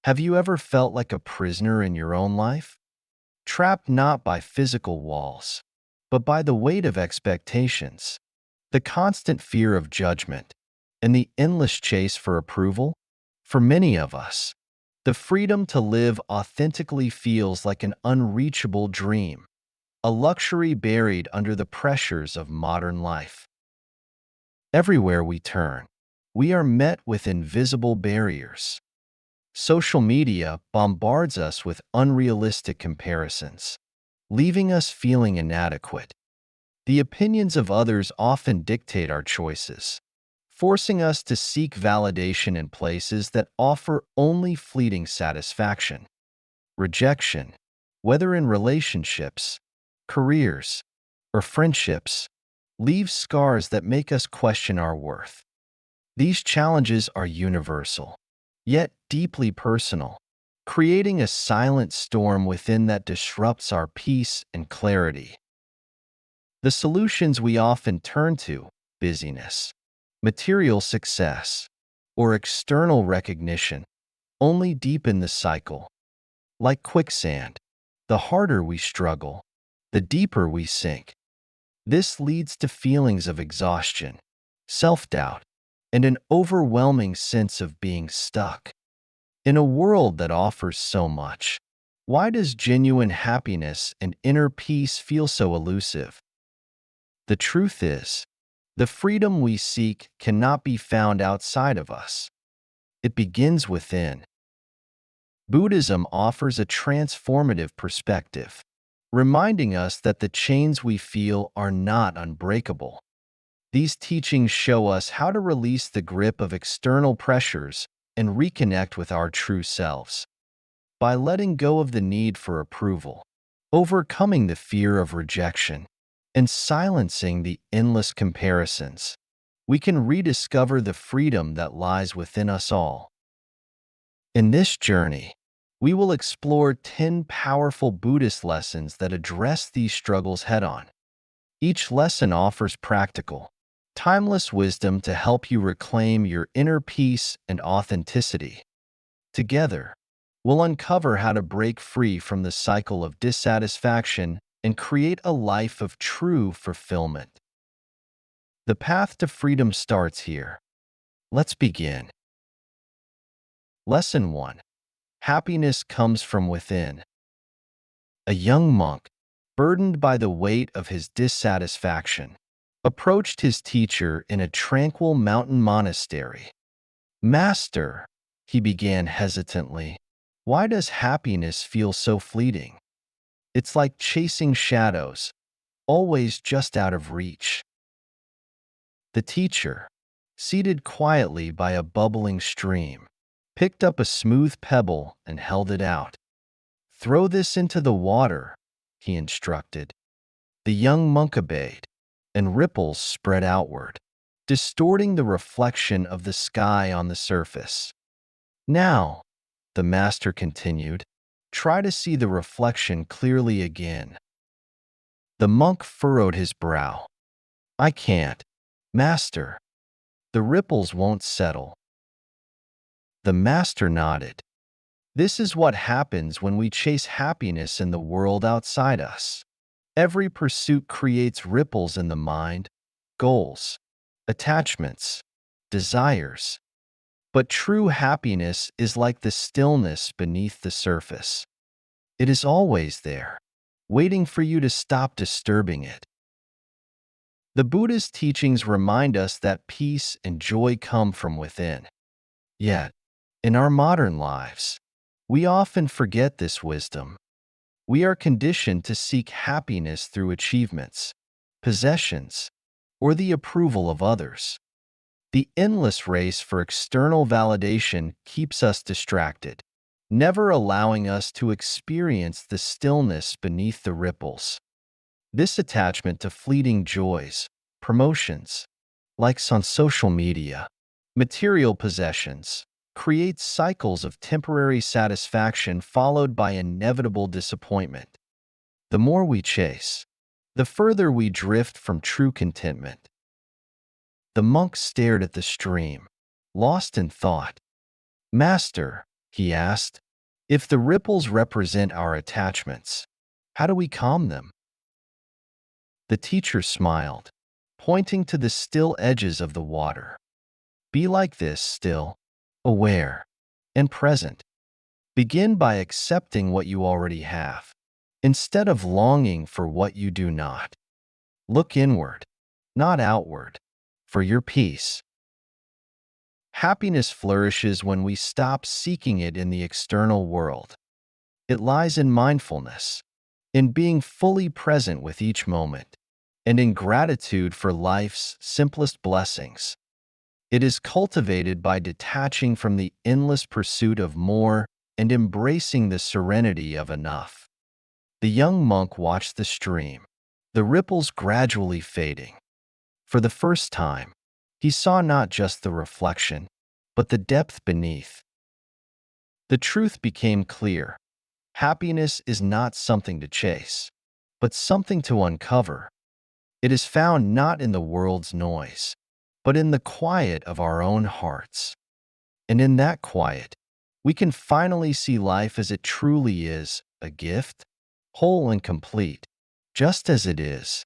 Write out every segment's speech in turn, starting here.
Have you ever felt like a prisoner in your own life? Trapped not by physical walls, but by the weight of expectations, the constant fear of judgment, and the endless chase for approval? For many of us, the freedom to live authentically feels like an unreachable dream, a luxury buried under the pressures of modern life. Everywhere we turn, we are met with invisible barriers. Social media bombards us with unrealistic comparisons, leaving us feeling inadequate. The opinions of others often dictate our choices, forcing us to seek validation in places that offer only fleeting satisfaction. Rejection, whether in relationships, careers, or friendships, leaves scars that make us question our worth. These challenges are universal, yet deeply personal, creating a silent storm within that disrupts our peace and clarity. The solutions we often turn to, busyness, material success, or external recognition, only deepen the cycle. Like quicksand, the harder we struggle, the deeper we sink. This leads to feelings of exhaustion, self-doubt, and an overwhelming sense of being stuck. In a world that offers so much, why does genuine happiness and inner peace feel so elusive? The truth is, the freedom we seek cannot be found outside of us. It begins within. Buddhism offers a transformative perspective, reminding us that the chains we feel are not unbreakable. These teachings show us how to release the grip of external pressures and reconnect with our true selves. By letting go of the need for approval, overcoming the fear of rejection, and silencing the endless comparisons, we can rediscover the freedom that lies within us all. In this journey, we will explore 10 powerful Buddhist lessons that address these struggles head-on. Each lesson offers practical, timeless wisdom to help you reclaim your inner peace and authenticity. Together, we'll uncover how to break free from the cycle of dissatisfaction and create a life of true fulfillment. The path to freedom starts here. Let's begin. Lesson 1. Happiness comes from within. A young monk, burdened by the weight of his dissatisfaction, approached his teacher in a tranquil mountain monastery. "Master," he began hesitantly, "why does happiness feel so fleeting? It's like chasing shadows, always just out of reach." The teacher, seated quietly by a bubbling stream, picked up a smooth pebble and held it out. "Throw this into the water," he instructed. The young monk obeyed, and ripples spread outward, distorting the reflection of the sky on the surface. "Now," the master continued, "try to see the reflection clearly again." The monk furrowed his brow. "I can't, master. The ripples won't settle." The master nodded. This is what happens when we chase happiness in the world outside us. Every pursuit creates ripples in the mind, goals, attachments, desires. But true happiness is like the stillness beneath the surface. It is always there, waiting for you to stop disturbing it. The Buddhist teachings remind us that peace and joy come from within. Yet, in our modern lives, we often forget this wisdom. We are conditioned to seek happiness through achievements, possessions, or the approval of others. The endless race for external validation keeps us distracted, never allowing us to experience the stillness beneath the ripples. This attachment to fleeting joys, promotions, likes on social media, material possessions, creates cycles of temporary satisfaction followed by inevitable disappointment. The more we chase, the further we drift from true contentment. The monk stared at the stream, lost in thought. "Master," he asked. If the ripples represent our attachments, how do we calm them? The teacher smiled, pointing to the still edges of the water. Be like this, still, aware, and present. Begin by accepting what you already have, instead of longing for what you do not. Look inward, not outward, for your peace. Happiness flourishes when we stop seeking it in the external world. It lies in mindfulness, in being fully present with each moment, and in gratitude for life's simplest blessings. It is cultivated by detaching from the endless pursuit of more and embracing the serenity of enough. The young monk watched the stream, the ripples gradually fading. For the first time, he saw not just the reflection, but the depth beneath. The truth became clear. Happiness is not something to chase, but something to uncover. It is found not in the world's noise, but in the quiet of our own hearts. And in that quiet, we can finally see life as it truly is, a gift, whole and complete, just as it is.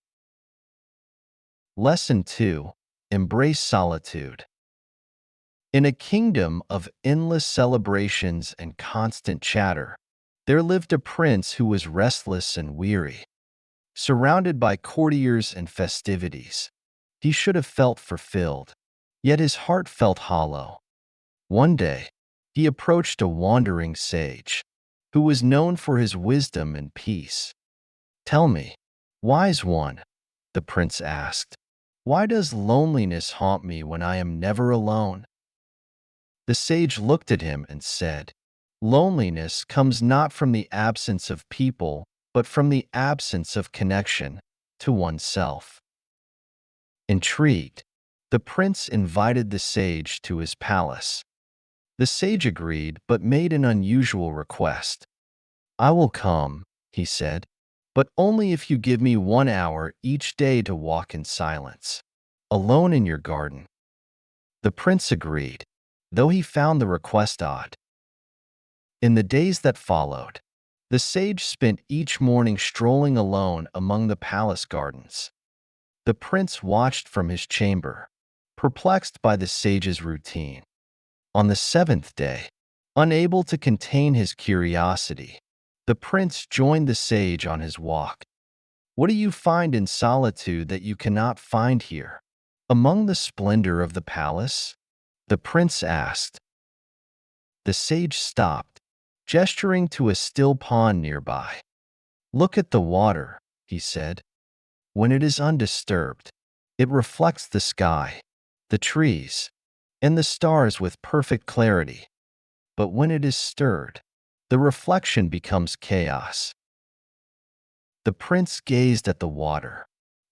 Lesson 2. Embrace solitude. In a kingdom of endless celebrations and constant chatter, there lived a prince who was restless and weary. Surrounded by courtiers and festivities, he should have felt fulfilled, yet his heart felt hollow. One day, he approached a wandering sage, who was known for his wisdom and peace. Tell me, wise one, the prince asked, why does loneliness haunt me when I am never alone? The sage looked at him and said, loneliness comes not from the absence of people, but from the absence of connection to oneself. Intrigued, the prince invited the sage to his palace. The sage agreed, but made an unusual request. I will come, he said, but only if you give me 1 hour each day to walk in silence, alone in your garden. The prince agreed, though he found the request odd. In the days that followed, the sage spent each morning strolling alone among the palace gardens. The prince watched from his chamber, perplexed by the sage's routine. On the 7th day, unable to contain his curiosity, the prince joined the sage on his walk. What do you find in solitude that you cannot find here, among the splendor of the palace? The prince asked. The sage stopped, gesturing to a still pond nearby. Look at the water, he said. When it is undisturbed, it reflects the sky, the trees, and the stars with perfect clarity. But when it is stirred, the reflection becomes chaos. The prince gazed at the water,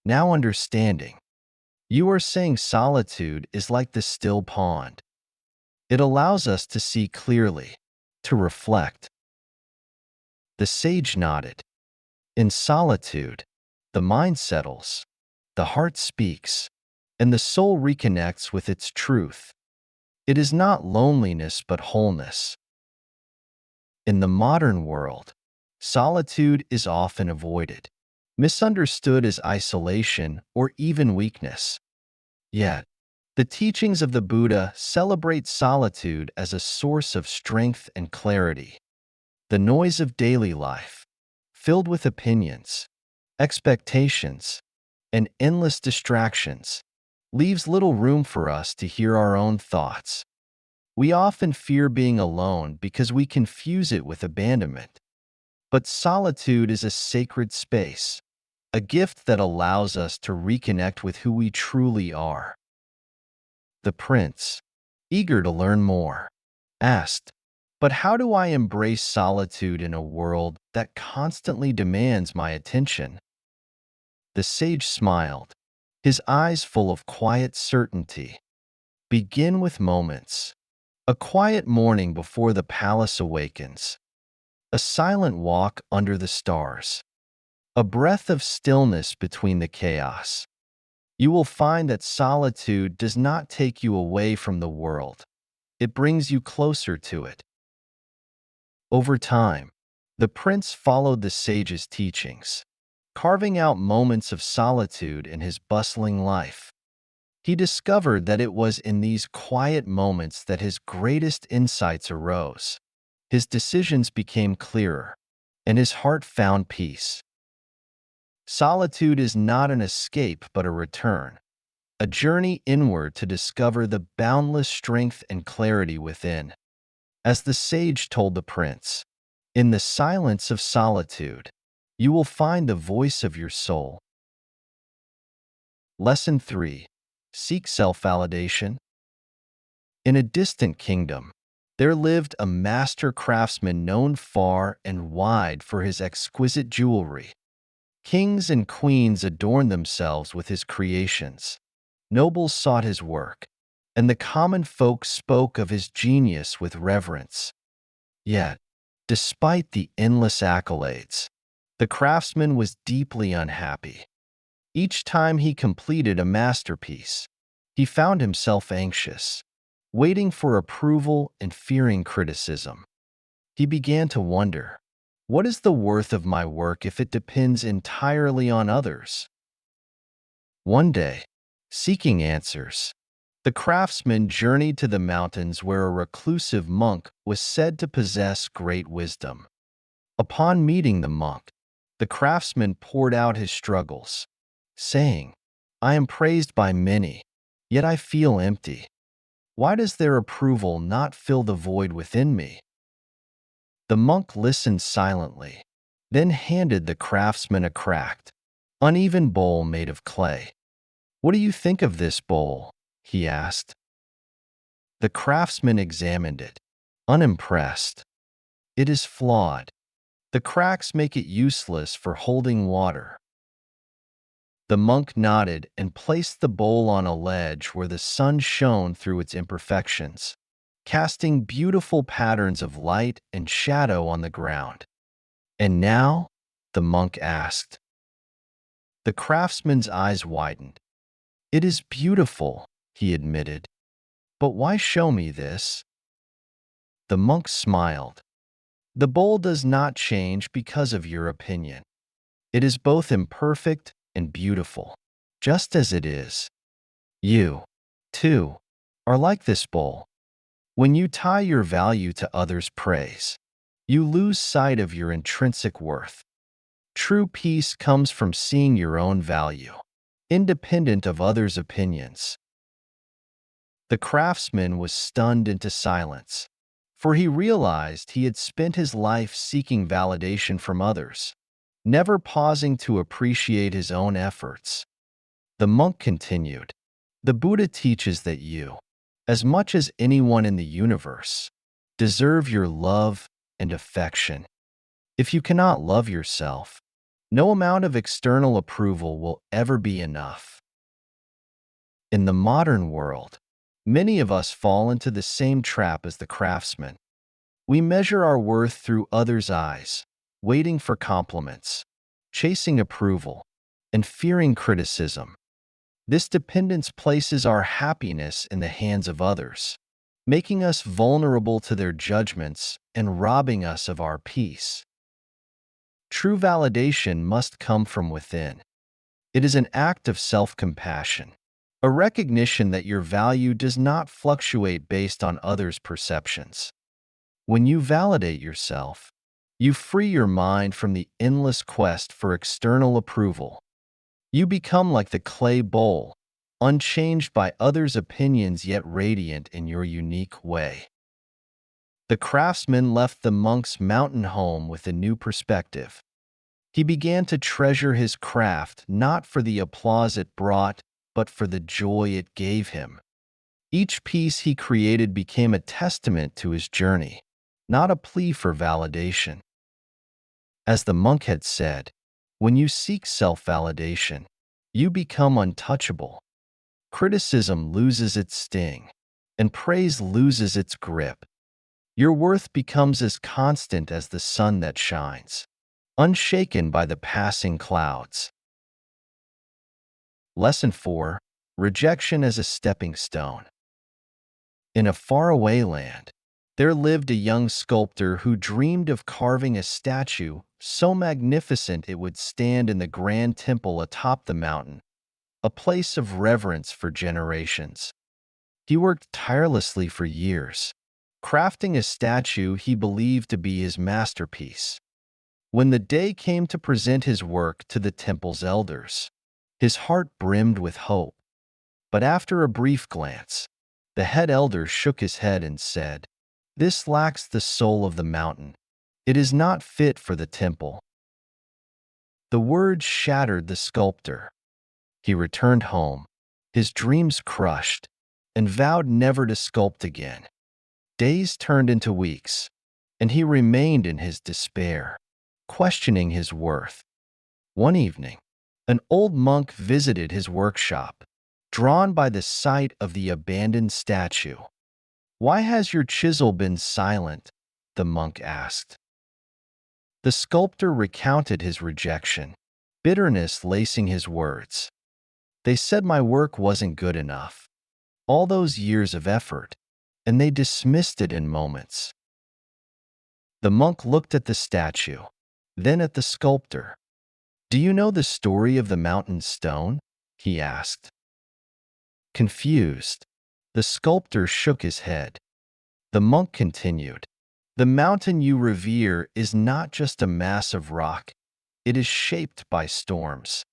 now understanding. You are saying solitude is like the still pond. It allows us to see clearly, to reflect. The sage nodded. In solitude, the mind settles, the heart speaks, and the soul reconnects with its truth. It is not loneliness but wholeness. In the modern world, solitude is often avoided, misunderstood as isolation or even weakness. Yet, the teachings of the Buddha celebrate solitude as a source of strength and clarity. The noise of daily life, filled with opinions, expectations, and endless distractions, leaves little room for us to hear our own thoughts. We often fear being alone because we confuse it with abandonment. But solitude is a sacred space, a gift that allows us to reconnect with who we truly are. The prince, eager to learn more, asked, but how do I embrace solitude in a world that constantly demands my attention? The sage smiled, his eyes full of quiet certainty. Begin with moments. A quiet morning before the palace awakens. A silent walk under the stars. A breath of stillness between the chaos. You will find that solitude does not take you away from the world. It brings you closer to it. Over time, the prince followed the sage's teachings, carving out moments of solitude in his bustling life. He discovered that it was in these quiet moments that his greatest insights arose. His decisions became clearer, and his heart found peace. Solitude is not an escape but a return, a journey inward to discover the boundless strength and clarity within. As the sage told the prince, "In the silence of solitude, you will find the voice of your soul." Lesson 3. Seek self-validation. In a distant kingdom, there lived a master craftsman known far and wide for his exquisite jewelry. Kings and queens adorned themselves with his creations. Nobles sought his work, and the common folk spoke of his genius with reverence. Yet, despite the endless accolades, the craftsman was deeply unhappy. Each time he completed a masterpiece, he found himself anxious, waiting for approval and fearing criticism. He began to wonder, what is the worth of my work if it depends entirely on others? One day, seeking answers, the craftsman journeyed to the mountains where a reclusive monk was said to possess great wisdom. Upon meeting the monk, the craftsman poured out his struggles, saying, "I am praised by many, yet I feel empty. Why does their approval not fill the void within me?" The monk listened silently, then handed the craftsman a cracked, uneven bowl made of clay. "What do you think of this bowl?" he asked. The craftsman examined it, unimpressed. "It is flawed. The cracks make it useless for holding water." The monk nodded and placed the bowl on a ledge where the sun shone through its imperfections, casting beautiful patterns of light and shadow on the ground. "And now?" the monk asked. The craftsman's eyes widened. "It is beautiful," he admitted. "But why show me this?" The monk smiled. "The bowl does not change because of your opinion. It is both imperfect and beautiful, just as it is. You, too, are like this bowl. When you tie your value to others' praise, you lose sight of your intrinsic worth. True peace comes from seeing your own value, independent of others' opinions." The craftsman was stunned into silence, for he realized he had spent his life seeking validation from others, never pausing to appreciate his own efforts. The monk continued, "The Buddha teaches that you, as much as anyone in the universe, deserve your love and affection. If you cannot love yourself, no amount of external approval will ever be enough." In the modern world, many of us fall into the same trap as the craftsman. We measure our worth through others' eyes, waiting for compliments, chasing approval, and fearing criticism. This dependence places our happiness in the hands of others, making us vulnerable to their judgments and robbing us of our peace. True validation must come from within. It is an act of self-compassion, a recognition that your value does not fluctuate based on others' perceptions. When you validate yourself, you free your mind from the endless quest for external approval. You become like the clay bowl, unchanged by others' opinions yet radiant in your unique way. The craftsman left the monk's mountain home with a new perspective. He began to treasure his craft not for the applause it brought, but for the joy it gave him. Each piece he created became a testament to his journey, not a plea for validation. As the monk had said, when you seek self-validation, you become untouchable. Criticism loses its sting, and praise loses its grip. Your worth becomes as constant as the sun that shines, unshaken by the passing clouds. Lesson 4. Rejection as a stepping stone. In a faraway land, there lived a young sculptor who dreamed of carving a statue so magnificent it would stand in the grand temple atop the mountain, a place of reverence for generations. He worked tirelessly for years, crafting a statue he believed to be his masterpiece. When the day came to present his work to the temple's elders, his heart brimmed with hope. But after a brief glance, the head elder shook his head and said, "This lacks the soul of the mountain. It is not fit for the temple." The words shattered the sculptor. He returned home, his dreams crushed, and vowed never to sculpt again. Days turned into weeks, and he remained in his despair, questioning his worth. One evening, an old monk visited his workshop, drawn by the sight of the abandoned statue. "Why has your chisel been silent?" the monk asked. The sculptor recounted his rejection, bitterness lacing his words. "They said my work wasn't good enough. All those years of effort, and they dismissed it in moments." The monk looked at the statue, then at the sculptor. "Do you know the story of the mountain stone?" he asked. Confused, the sculptor shook his head. The monk continued, "The mountain you revere is not just a mass of rock. It is shaped by storms,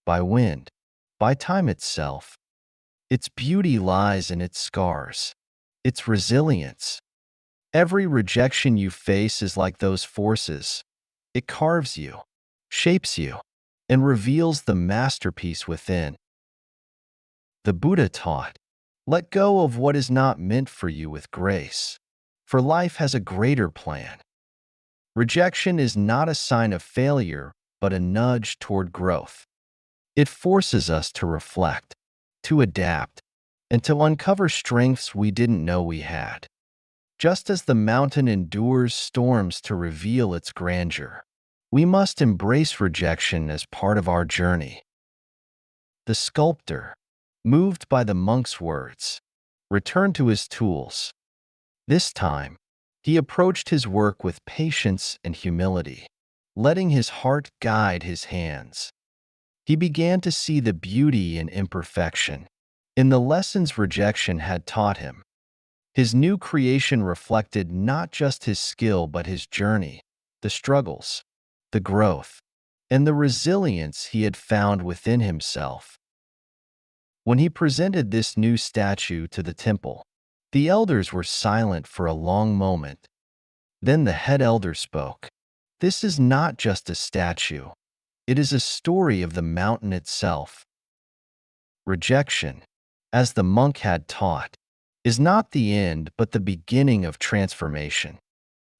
by wind, by time itself. Its beauty lies in its scars, its resilience. Every rejection you face is like those forces. It carves you, shapes you, and reveals the masterpiece within." The Buddha taught, "Let go of what is not meant for you with grace, for life has a greater plan." Rejection is not a sign of failure, but a nudge toward growth. It forces us to reflect, to adapt, and to uncover strengths we didn't know we had. Just as the mountain endures storms to reveal its grandeur, we must embrace rejection as part of our journey. The sculptor, moved by the monk's words, returned to his tools. This time, he approached his work with patience and humility, letting his heart guide his hands. He began to see the beauty in imperfection, in the lessons rejection had taught him. His new creation reflected not just his skill but his journey, the struggles, the growth, and the resilience he had found within himself. When he presented this new statue to the temple, the elders were silent for a long moment. Then the head elder spoke. "This is not just a statue. It is a story of the mountain itself." Rejection, as the monk had taught, is not the end but the beginning of transformation.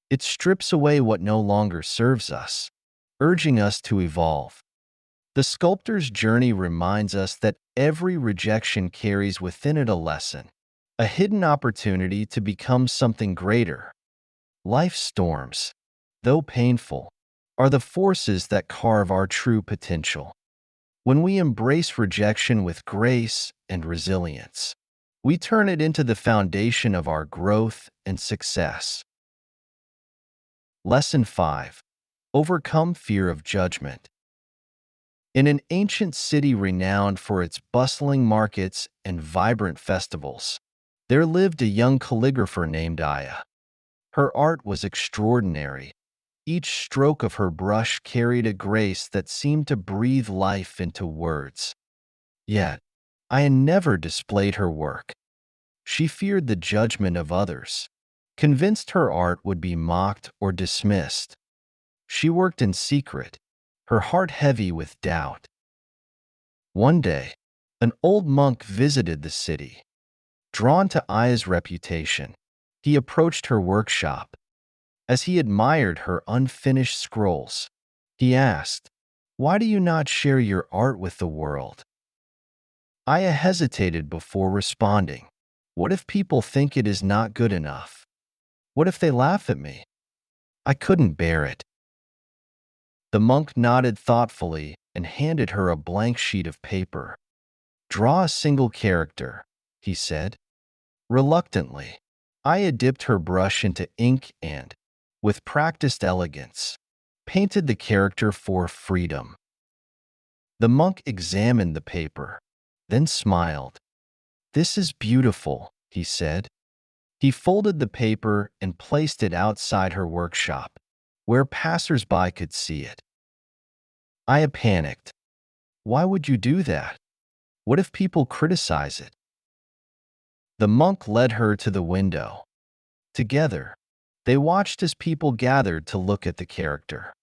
It strips away what no longer serves us, urging us to evolve. The sculptor's journey reminds us that every rejection carries within it a lesson, a hidden opportunity to become something greater. Life's storms, though painful, are the forces that carve our true potential. When we embrace rejection with grace and resilience, we turn it into the foundation of our growth and success. Lesson 5. Overcome fear of judgment. In an ancient city renowned for its bustling markets and vibrant festivals, there lived a young calligrapher named Aya. Her art was extraordinary. Each stroke of her brush carried a grace that seemed to breathe life into words. Yet, Aya never displayed her work. She feared the judgment of others, convinced her art would be mocked or dismissed. She worked in secret, her heart heavy with doubt. One day, an old monk visited the city. Drawn to Aya's reputation, he approached her workshop. As he admired her unfinished scrolls, he asked, "Why do you not share your art with the world?" Aya hesitated before responding. "What if people think it is not good enough? What if they laugh at me? I couldn't bear it." The monk nodded thoughtfully and handed her a blank sheet of paper. "Draw a single character," he said. Reluctantly, Aya dipped her brush into ink and, with practiced elegance, painted the character for freedom. The monk examined the paper, then smiled. "This is beautiful," he said. He folded the paper and placed it outside her workshop, where passers-by could see it. Aya panicked. "Why would you do that? What if people criticize it?" The monk led her to the window. Together, they watched as people gathered to look at the character.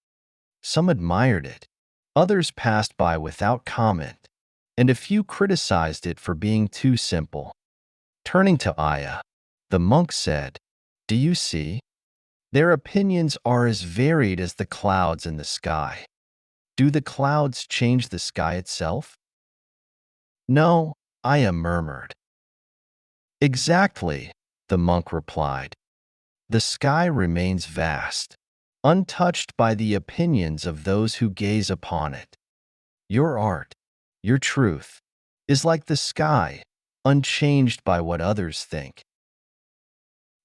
Some admired it, others passed by without comment, and a few criticized it for being too simple. Turning to Aya, the monk said, "Do you see? Their opinions are as varied as the clouds in the sky. Do the clouds change the sky itself?" "No," Aya murmured. "Exactly," the monk replied. "The sky remains vast, untouched by the opinions of those who gaze upon it. Your art, your truth, is like the sky, unchanged by what others think."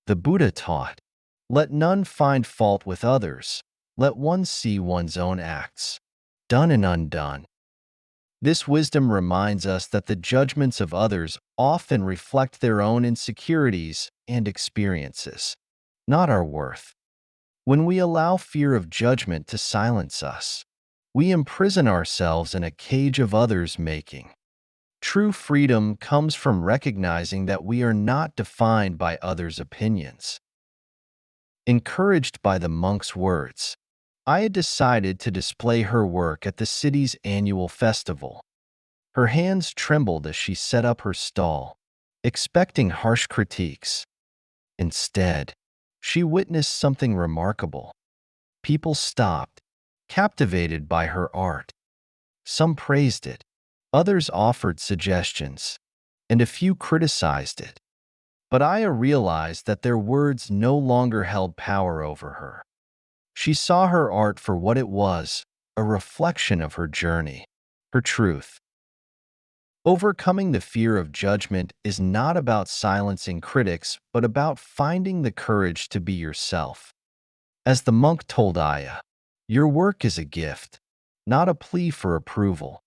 The Buddha taught, "Let none find fault with others, let one see one's own acts, done and undone." This wisdom reminds us that the judgments of others often reflect their own insecurities and experiences, not our worth. When we allow fear of judgment to silence us, we imprison ourselves in a cage of others' making. True freedom comes from recognizing that we are not defined by others' opinions. Encouraged by the monk's words, Aya decided to display her work at the city's annual festival. Her hands trembled as she set up her stall, expecting harsh critiques. Instead, she witnessed something remarkable. People stopped, captivated by her art. Some praised it, others offered suggestions, and a few criticized it. But Aya realized that their words no longer held power over her. She saw her art for what it was, a reflection of her journey, her truth. Overcoming the fear of judgment is not about silencing critics, but about finding the courage to be yourself. As the monk told Aya, "Your work is a gift, not a plea for approval.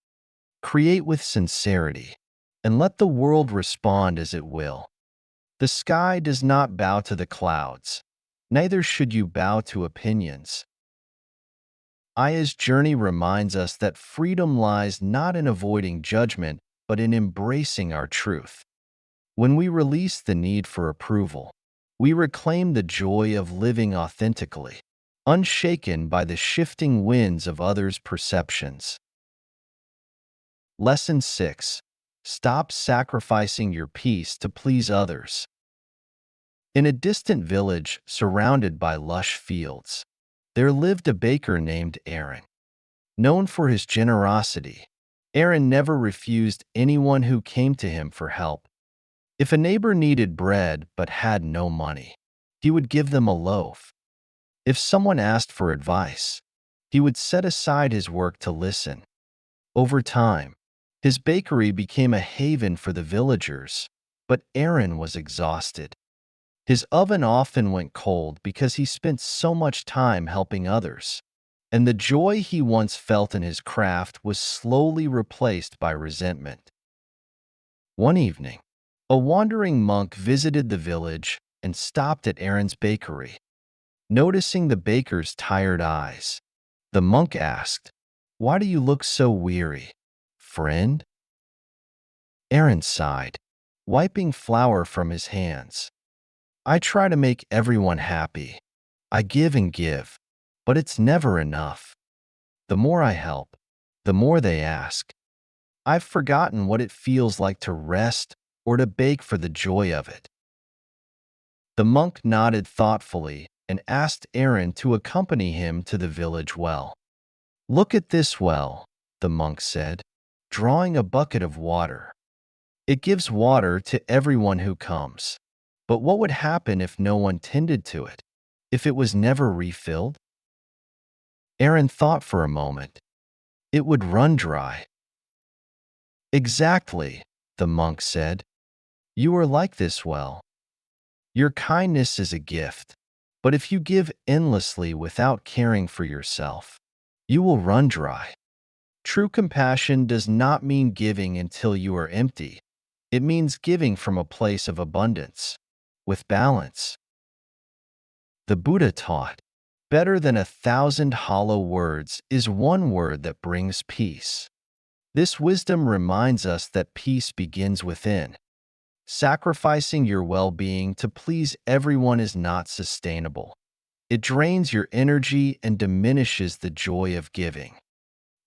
Create with sincerity, and let the world respond as it will. The sky does not bow to the clouds, neither should you bow to opinions." Aya's journey reminds us that freedom lies not in avoiding judgment, but in embracing our truth. When we release the need for approval, we reclaim the joy of living authentically, unshaken by the shifting winds of others' perceptions. Lesson 6. Stop sacrificing your peace to please others. In a distant village surrounded by lush fields, there lived a baker named Aaron. Known for his generosity, Aaron never refused anyone who came to him for help. If a neighbor needed bread but had no money, he would give them a loaf. If someone asked for advice, he would set aside his work to listen. Over time, his bakery became a haven for the villagers, but Aaron was exhausted. His oven often went cold because he spent so much time helping others, and the joy he once felt in his craft was slowly replaced by resentment. One evening, a wandering monk visited the village and stopped at Aaron's bakery. Noticing the baker's tired eyes, the monk asked, "Why do you look so weary, friend?" Aaron sighed, wiping flour from his hands. "I try to make everyone happy. I give and give, but it's never enough. The more I help, the more they ask. I've forgotten what it feels like to rest or to bake for the joy of it." The monk nodded thoughtfully and asked Aaron to accompany him to the village well. "Look at this well," the monk said, drawing a bucket of water. "It gives water to everyone who comes. But what would happen if no one tended to it, if it was never refilled?" Aaron thought for a moment. "It would run dry." "Exactly," the monk said. "You are like this well. Your kindness is a gift, but if you give endlessly without caring for yourself, you will run dry. True compassion does not mean giving until you are empty. It means giving from a place of abundance, with balance. The Buddha taught, better than 1,000 hollow words is one word that brings peace. This wisdom reminds us that peace begins within. Sacrificing your well-being to please everyone is not sustainable. It drains your energy and diminishes the joy of giving.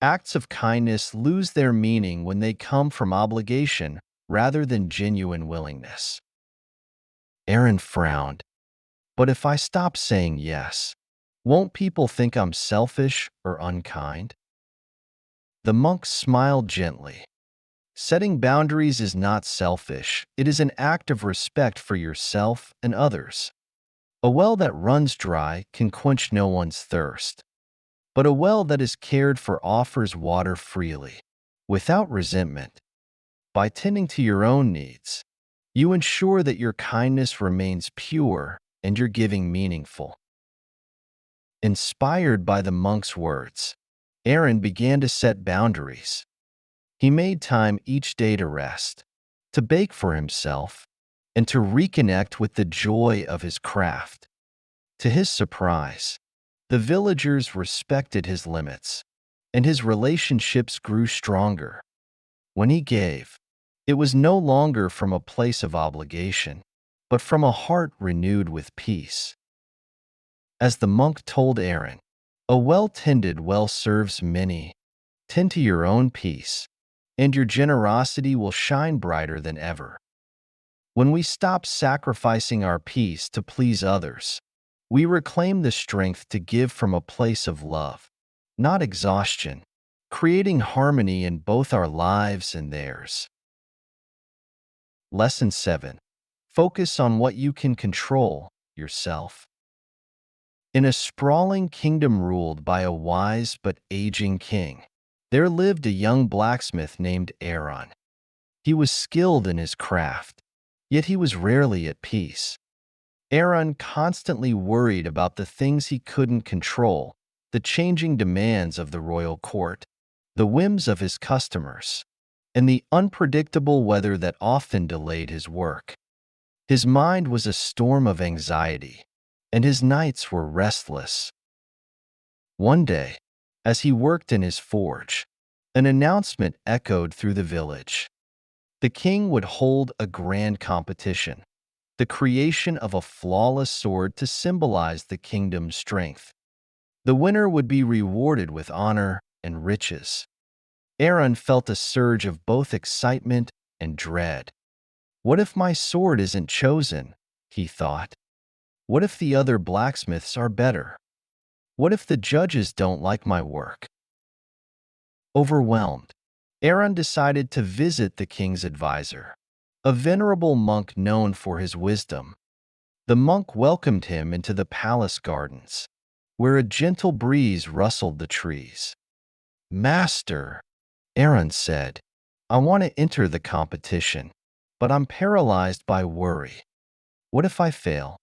Acts of kindness lose their meaning when they come from obligation rather than genuine willingness. Aaron frowned. But if I stop saying yes, won't people think I'm selfish or unkind? The monk smiled gently. Setting boundaries is not selfish. It is an act of respect for yourself and others. A well that runs dry can quench no one's thirst, but a well that is cared for offers water freely, without resentment. By tending to your own needs, you ensure that your kindness remains pure and your giving meaningful. Inspired by the monk's words, Aaron began to set boundaries. He made time each day to rest, to bake for himself, and to reconnect with the joy of his craft. To his surprise, the villagers respected his limits, and his relationships grew stronger. When he gave, it was no longer from a place of obligation, but from a heart renewed with peace. As the monk told Aaron, a well-tended well serves many. Tend to your own peace, and your generosity will shine brighter than ever. When we stop sacrificing our peace to please others, we reclaim the strength to give from a place of love, not exhaustion, creating harmony in both our lives and theirs. Lesson 7. Focus on what you can control, yourself. In a sprawling kingdom ruled by a wise but aging king, there lived a young blacksmith named Aaron. He was skilled in his craft, yet he was rarely at peace. Aaron constantly worried about the things he couldn't control, the changing demands of the royal court, the whims of his customers, and the unpredictable weather that often delayed his work. His mind was a storm of anxiety, and his nights were restless. One day, as he worked in his forge, an announcement echoed through the village. The king would hold a grand competition, the creation of a flawless sword to symbolize the kingdom's strength. The winner would be rewarded with honor and riches. Aaron felt a surge of both excitement and dread. What if my sword isn't chosen? He thought. What if the other blacksmiths are better? What if the judges don't like my work? Overwhelmed, Aaron decided to visit the king's advisor, a venerable monk known for his wisdom. The monk welcomed him into the palace gardens, where a gentle breeze rustled the trees. "Master," Aaron said, "I want to enter the competition, but I'm paralyzed by worry. What if I fail?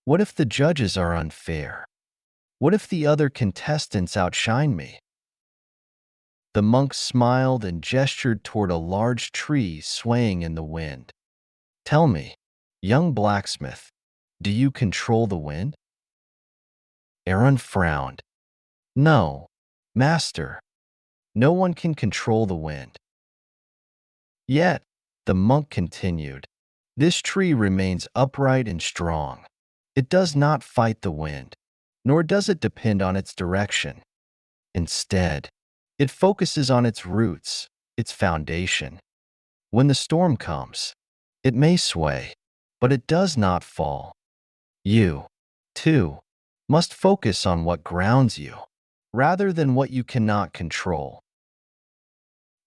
What if the judges are unfair? What if the other contestants outshine me?" The monk smiled and gestured toward a large tree swaying in the wind. "Tell me, young blacksmith, do you control the wind?" Aaron frowned. "No, master. No one can control the wind." Yet, the monk continued, "This tree remains upright and strong. It does not fight the wind, nor does it depend on its direction. Instead, it focuses on its roots, its foundation. When the storm comes, it may sway, but it does not fall. You, too, must focus on what grounds you, rather than what you cannot control."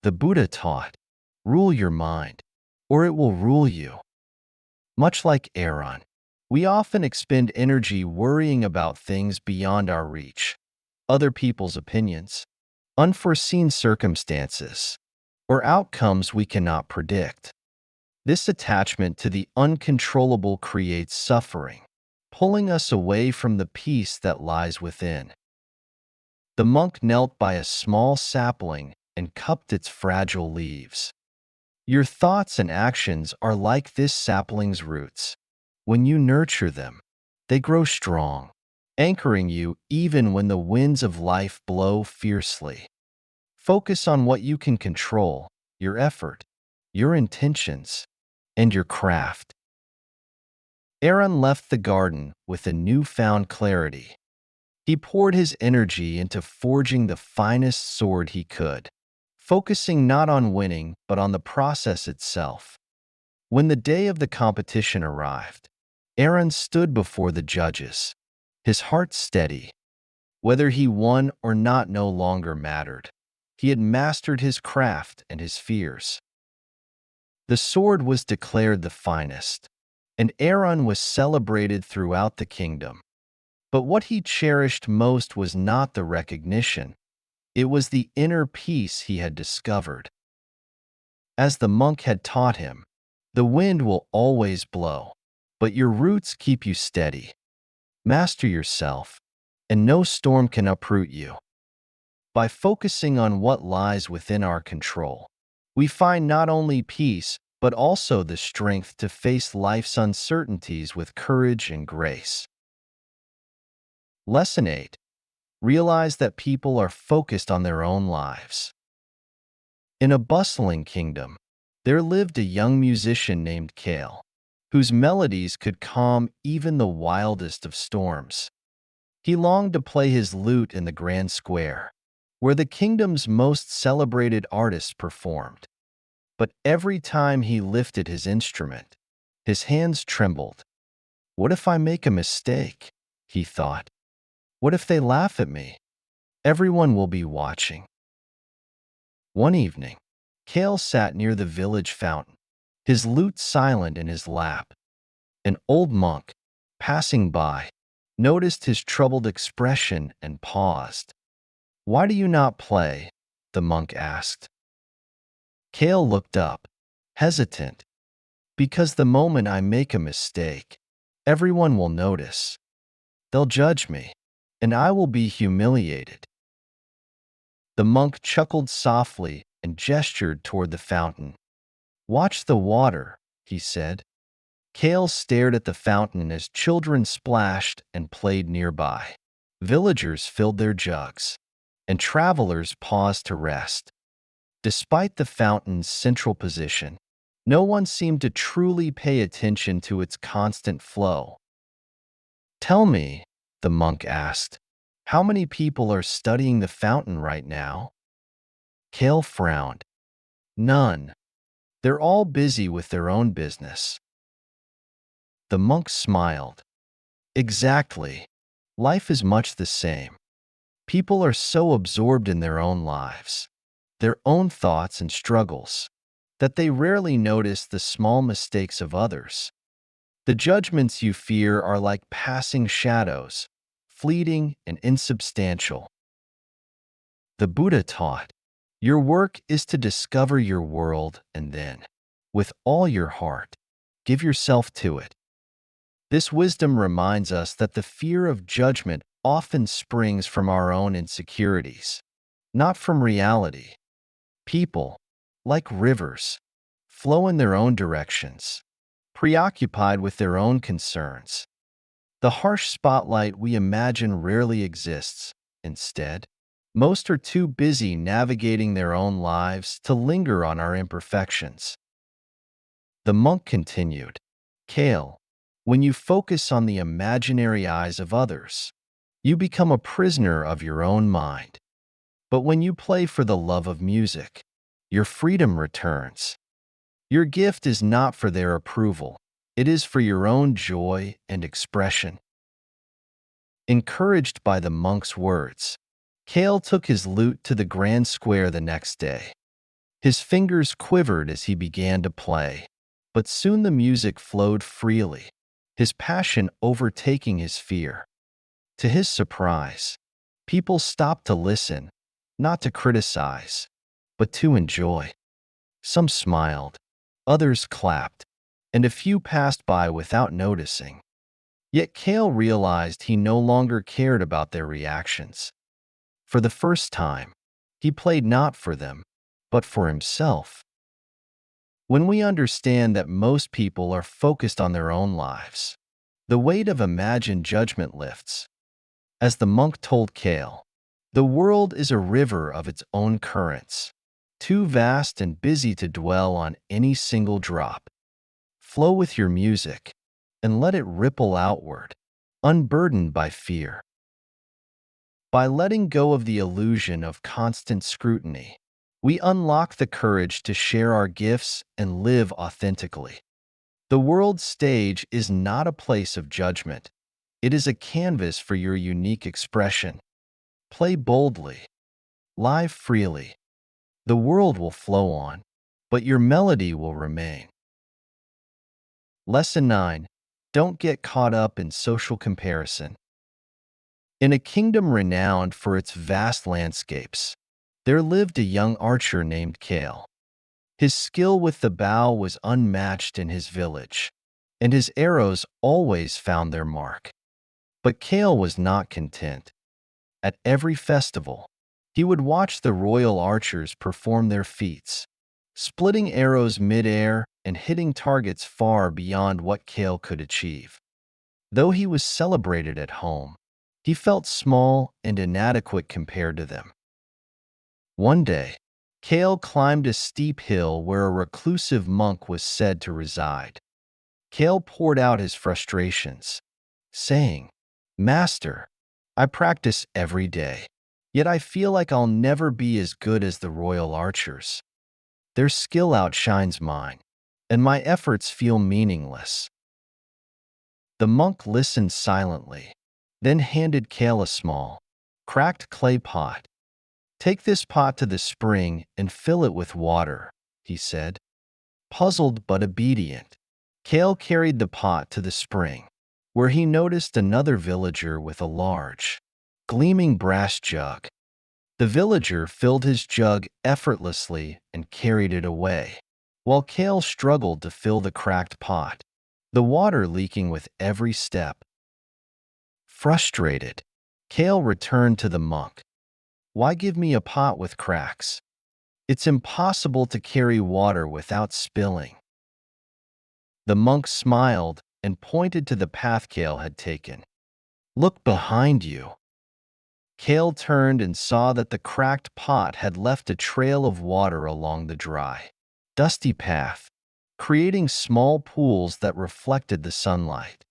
The Buddha taught, "Rule your mind, or it will rule you." Much like Aaron, we often expend energy worrying about things beyond our reach, other people's opinions, unforeseen circumstances, or outcomes we cannot predict. This attachment to the uncontrollable creates suffering, pulling us away from the peace that lies within. The monk knelt by a small sapling and cupped its fragile leaves. Your thoughts and actions are like this sapling's roots. When you nurture them, they grow strong, anchoring you even when the winds of life blow fiercely. Focus on what you can control: your effort, your intentions, and your craft. Aaron left the garden with a newfound clarity. He poured his energy into forging the finest sword he could, focusing not on winning but on the process itself. When the day of the competition arrived, Aaron stood before the judges, his heart steady. Whether he won or not no longer mattered. He had mastered his craft and his fears. The sword was declared the finest, and Aaron was celebrated throughout the kingdom. But what he cherished most was not the recognition. It was the inner peace he had discovered. As the monk had taught him, the wind will always blow, but your roots keep you steady. Master yourself, and no storm can uproot you. By focusing on what lies within our control, we find not only peace, but also the strength to face life's uncertainties with courage and grace. Lesson 8. Realize that people are focused on their own lives. In a bustling kingdom, there lived a young musician named Kale, whose melodies could calm even the wildest of storms. He longed to play his lute in the grand square, where the kingdom's most celebrated artists performed. But every time he lifted his instrument, his hands trembled. What if I make a mistake? He thought. What if they laugh at me? Everyone will be watching. One evening, Kale sat near the village fountain, his lute silent in his lap. An old monk, passing by, noticed his troubled expression and paused. "Why do you not play?" the monk asked. Kale looked up, hesitant. "Because the moment I make a mistake, everyone will notice. They'll judge me, and I will be humiliated." The monk chuckled softly and gestured toward the fountain. "Watch the water," he said. Kale stared at the fountain as children splashed and played nearby. Villagers filled their jugs, and travelers paused to rest. Despite the fountain's central position, no one seemed to truly pay attention to its constant flow. "Tell me," the monk asked, "how many people are studying the fountain right now?" Kale frowned. "None. They're all busy with their own business." The monk smiled. "Exactly. Life is much the same. People are so absorbed in their own lives, their own thoughts and struggles, that they rarely notice the small mistakes of others. The judgments you fear are like passing shadows, fleeting and insubstantial." The Buddha taught, "Your work is to discover your world and then, with all your heart, give yourself to it." This wisdom reminds us that the fear of judgment often springs from our own insecurities, not from reality. People, like rivers, flow in their own directions, preoccupied with their own concerns. The harsh spotlight we imagine rarely exists. Instead, most are too busy navigating their own lives to linger on our imperfections. The monk continued, "Kale, when you focus on the imaginary eyes of others, you become a prisoner of your own mind. But when you play for the love of music, your freedom returns. Your gift is not for their approval. It is for your own joy and expression." Encouraged by the monk's words, Kale took his lute to the grand square the next day. His fingers quivered as he began to play, but soon the music flowed freely, his passion overtaking his fear. To his surprise, people stopped to listen, not to criticize, but to enjoy. Some smiled, Others clapped, and a few passed by without noticing. Yet Kale realized he no longer cared about their reactions. For the first time, he played not for them, but for himself. When we understand that most people are focused on their own lives, the weight of imagined judgment lifts. As the monk told Kale, the world is a river of its own currents, too vast and busy to dwell on any single drop. Flow with your music, and let it ripple outward, unburdened by fear. By letting go of the illusion of constant scrutiny, we unlock the courage to share our gifts and live authentically. The world's stage is not a place of judgment. It is a canvas for your unique expression. Play boldly, live freely. The world will flow on, but your melody will remain. Lesson 9. Don't get caught up in social comparison. In a kingdom renowned for its vast landscapes, there lived a young archer named Kale. His skill with the bow was unmatched in his village, and his arrows always found their mark. But Kale was not content. At every festival, he would watch the royal archers perform their feats, splitting arrows mid-air and hitting targets far beyond what Kale could achieve. Though he was celebrated at home, he felt small and inadequate compared to them. One day, Kale climbed a steep hill where a reclusive monk was said to reside. Kale poured out his frustrations, saying, "Master, I practice every day, yet I feel like I'll never be as good as the royal archers. Their skill outshines mine, and my efforts feel meaningless." The monk listened silently, then handed Kale a small, cracked clay pot. "Take this pot to the spring and fill it with water," he said. Puzzled but obedient, Kale carried the pot to the spring, where he noticed another villager with a large, gleaming brass jug. The villager filled his jug effortlessly and carried it away, while Kale struggled to fill the cracked pot, the water leaking with every step. Frustrated, Kale returned to the monk. "Why give me a pot with cracks? It's impossible to carry water without spilling." The monk smiled and pointed to the path Kale had taken. "Look behind you." Kale turned and saw that the cracked pot had left a trail of water along the dry, dusty path, creating small pools that reflected the sunlight.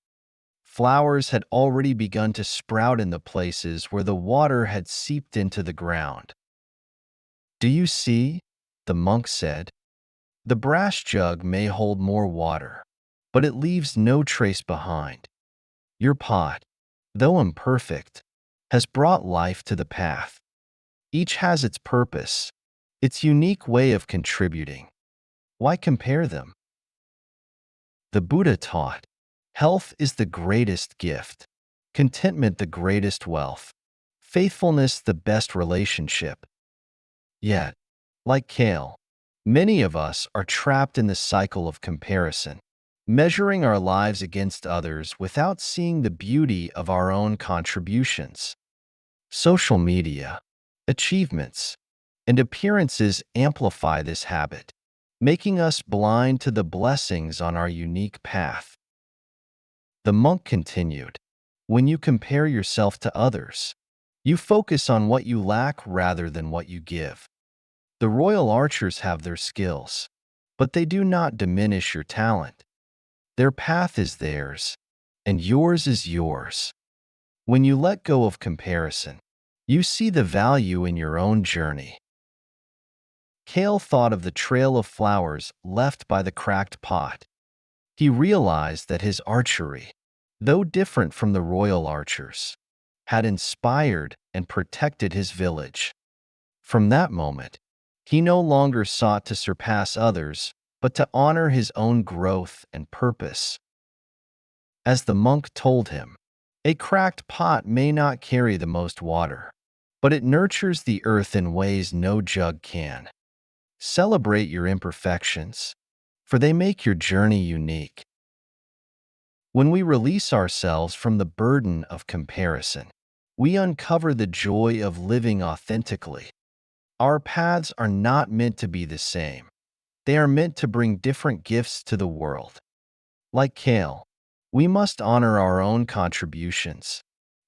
Flowers had already begun to sprout in the places where the water had seeped into the ground. "Do you see?" the monk said. "The brass jug may hold more water, but it leaves no trace behind. Your pot, though imperfect, has brought life to the path. Each has its purpose, its unique way of contributing. Why compare them?" The Buddha taught, health is the greatest gift, contentment the greatest wealth, faithfulness the best relationship. Yet, like Kale, many of us are trapped in the cycle of comparison, measuring our lives against others without seeing the beauty of our own contributions. Social media, achievements, and appearances amplify this habit, making us blind to the blessings on our unique path. The monk continued, "When you compare yourself to others, you focus on what you lack rather than what you give. The royal archers have their skills, but they do not diminish your talent. Their path is theirs, and yours is yours. When you let go of comparison, you see the value in your own journey." Kale thought of the trail of flowers left by the cracked pot. He realized that his archery, though different from the royal archers, had inspired and protected his village. From that moment, he no longer sought to surpass others, but to honor his own growth and purpose. As the monk told him, a cracked pot may not carry the most water, but it nurtures the earth in ways no jug can. Celebrate your imperfections, for they make your journey unique. When we release ourselves from the burden of comparison, we uncover the joy of living authentically. Our paths are not meant to be the same. They are meant to bring different gifts to the world. Like Kale, we must honor our own contributions,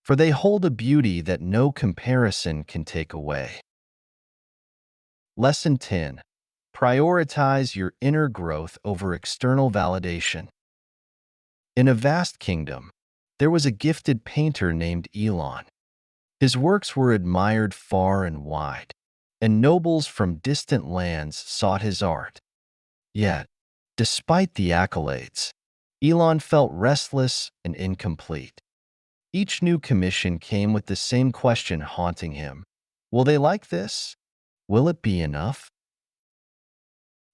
for they hold a beauty that no comparison can take away. Lesson 10. Prioritize your inner growth over external validation. In a vast kingdom, there was a gifted painter named Elon. His works were admired far and wide, and nobles from distant lands sought his art. Yet, despite the accolades, Elon felt restless and incomplete. Each new commission came with the same question haunting him. Will they like this? Will it be enough?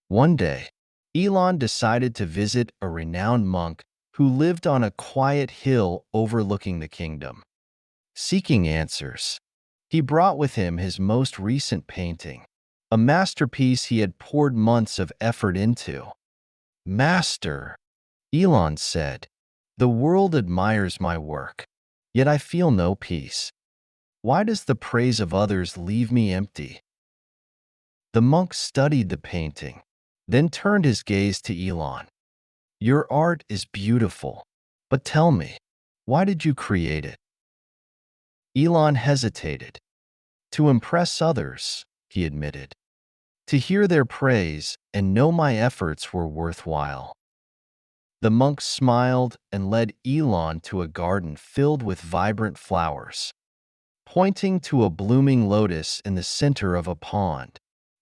One day, Elon decided to visit a renowned monk who lived on a quiet hill overlooking the kingdom. Seeking answers, he brought with him his most recent painting, a masterpiece he had poured months of effort into. "Master," Elon said, "the world admires my work, yet I feel no peace. Why does the praise of others leave me empty?" The monk studied the painting, then turned his gaze to Elon. "Your art is beautiful, but tell me, why did you create it?" Elon hesitated. "To impress others," he admitted. "To hear their praise and know my efforts were worthwhile." The monk smiled and led Elon to a garden filled with vibrant flowers. Pointing to a blooming lotus in the center of a pond,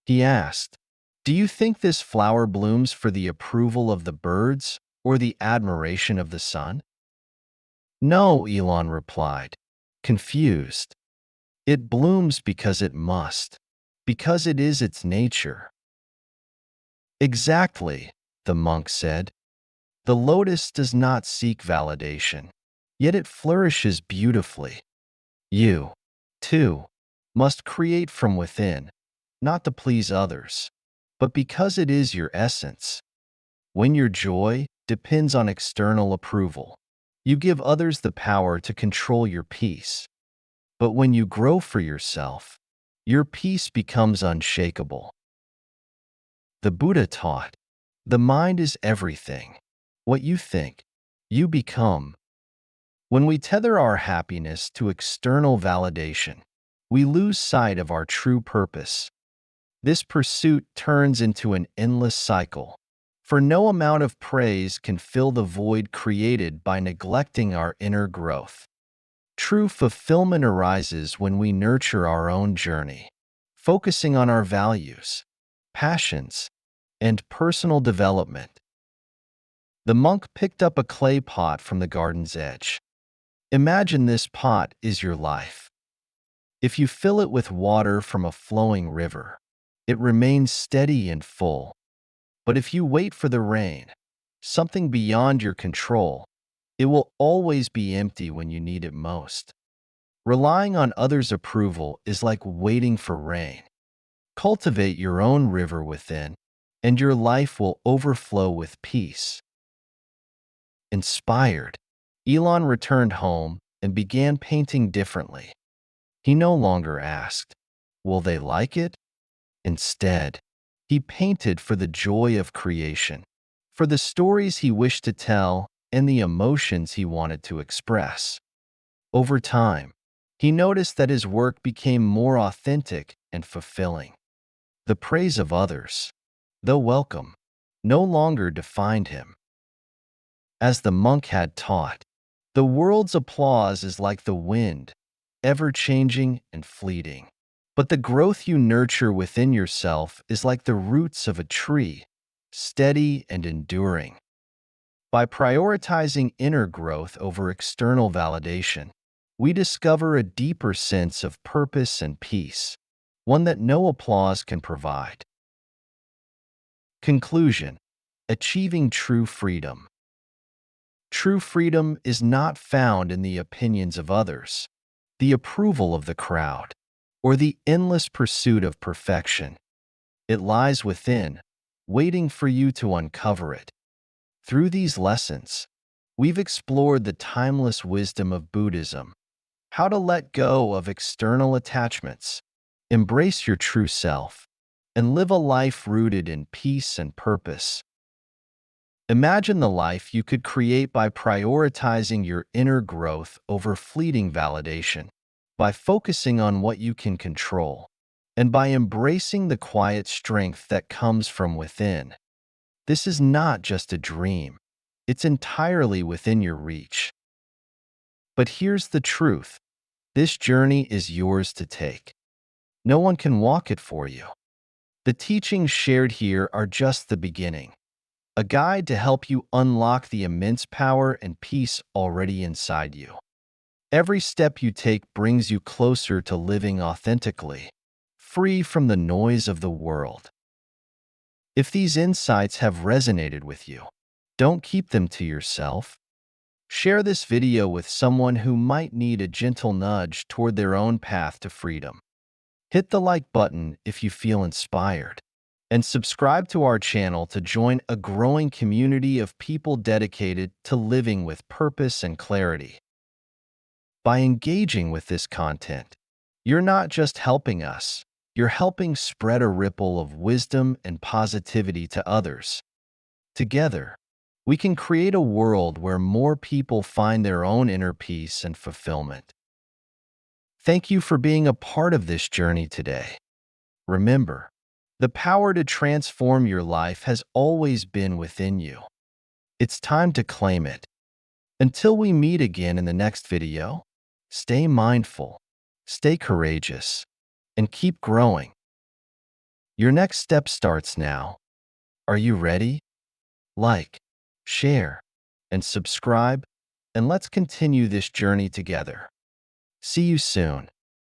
he asked, "Do you think this flower blooms for the approval of the birds or the admiration of the sun?" "No," Elon replied, confused. "It blooms because it must, because it is its nature." "Exactly," the monk said. "The lotus does not seek validation, yet it flourishes beautifully. You, too, must create from within, not to please others, but because it is your essence. When your joy depends on external approval, you give others the power to control your peace. But when you grow for yourself, your peace becomes unshakable." The Buddha taught, "The mind is everything. What you think, you become." When we tether our happiness to external validation, we lose sight of our true purpose. This pursuit turns into an endless cycle, for no amount of praise can fill the void created by neglecting our inner growth. True fulfillment arises when we nurture our own journey, focusing on our values, passions, and personal development. The monk picked up a clay pot from the garden's edge. Imagine this pot is your life. If you fill it with water from a flowing river, it remains steady and full. But if you wait for the rain, something beyond your control, it will always be empty when you need it most. Relying on others' approval is like waiting for rain. Cultivate your own river within, and your life will overflow with peace. Inspired, Elon returned home and began painting differently. He no longer asked, "Will they like it?" Instead, he painted for the joy of creation, for the stories he wished to tell and the emotions he wanted to express. Over time, he noticed that his work became more authentic and fulfilling. The praise of others, though welcome, no longer defined him. As the monk had taught, the world's applause is like the wind, ever-changing and fleeting. But the growth you nurture within yourself is like the roots of a tree, steady and enduring. By prioritizing inner growth over external validation, we discover a deeper sense of purpose and peace, one that no applause can provide. Conclusion: achieving true freedom. True freedom is not found in the opinions of others, the approval of the crowd, or the endless pursuit of perfection. It lies within, waiting for you to uncover it. Through these lessons, we've explored the timeless wisdom of Buddhism, how to let go of external attachments, embrace your true self, and live a life rooted in peace and purpose. Imagine the life you could create by prioritizing your inner growth over fleeting validation, by focusing on what you can control, and by embracing the quiet strength that comes from within. This is not just a dream, it's entirely within your reach. But here's the truth: this journey is yours to take. No one can walk it for you. The teachings shared here are just the beginning, a guide to help you unlock the immense power and peace already inside you. Every step you take brings you closer to living authentically, free from the noise of the world. If these insights have resonated with you, don't keep them to yourself. Share this video with someone who might need a gentle nudge toward their own path to freedom. Hit the like button if you feel inspired, and subscribe to our channel to join a growing community of people dedicated to living with purpose and clarity. By engaging with this content, you're not just helping us, you're helping spread a ripple of wisdom and positivity to others. Together, we can create a world where more people find their own inner peace and fulfillment. Thank you for being a part of this journey today. Remember, the power to transform your life has always been within you. It's time to claim it. Until we meet again in the next video, stay mindful, stay courageous, and keep growing. Your next step starts now. Are you ready? Like, share, and subscribe, and let's continue this journey together. See you soon.